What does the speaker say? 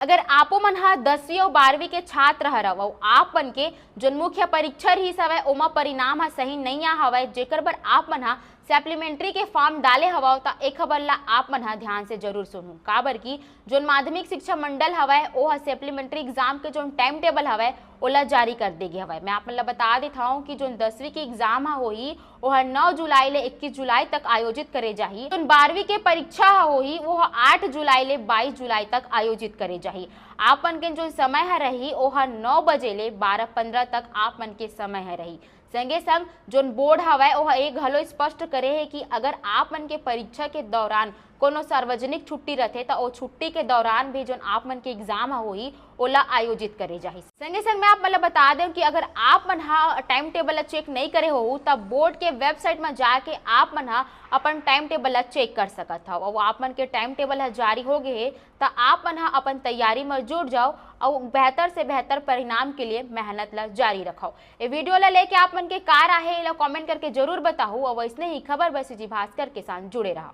अगर आपो मन हा 10वीं और 12वीं के छात्र हरव अउ आप मन के जो मुख्य परीक्षा रही हवय ओमा परिणाम हा सही नहीं आ हवय जेकर बर आप मन हा सप्लीमेंट्री के फॉर्म डाले हवव त ए खबर ला आप मन हा ध्यान से जरूर सुनू काबर की जो माध्यमिक शिक्षा मंडल हवय ओ हा सप्लीमेंट्री एग्जाम के जो टाइम टेबल हवय ओला जारी कर दे गे हवय। मैं आप मन ला बता देता हूं कि जो 10वीं की एग्जाम हा होही वो 9 जुलाई ले 21 जुलाई तक आयोजित करे जाही। जो 12वीं के परीक्षा होही वो 8 जुलाई ले 22 जुलाई तक आयोजित करे जाही। आप मन के जो समय है रही वो 9 बजे ले 12:15 तक आप मन के समय है रही। संगे संग जो बोर्ड हवय वो एक घलो स्पष्ट करे है कि अगर आप मन के परीक्षा के दौरान कोनो सार्वजनिक छुट्टी रहथे तो वो छुट्टी के दौरान भी जो आप मन के एग्जाम होही ओला आयोजित करे जाही। संगे संग मैं आप मन ला बता दें कि अगर आप मन हा टाइम टेबल चेक नहीं करे हो तब बोर्ड के वेबसाइट में जाके आप मन हा अपन टाइम टेबल चेक कर सकत हव और आप मन के टाइम टेबल जारी हो गए है तो आप मन हा अपन तैयारी में जुट जाओ और बेहतर से बेहतर परिणाम के लिए मेहनत ला जारी रखो। ये वीडियो ला लेके आप मन के कार आहे कमेंट करके जरूर बताओ और वैसने ही खबर बस जी भास्कर के साथ जुड़े रहो।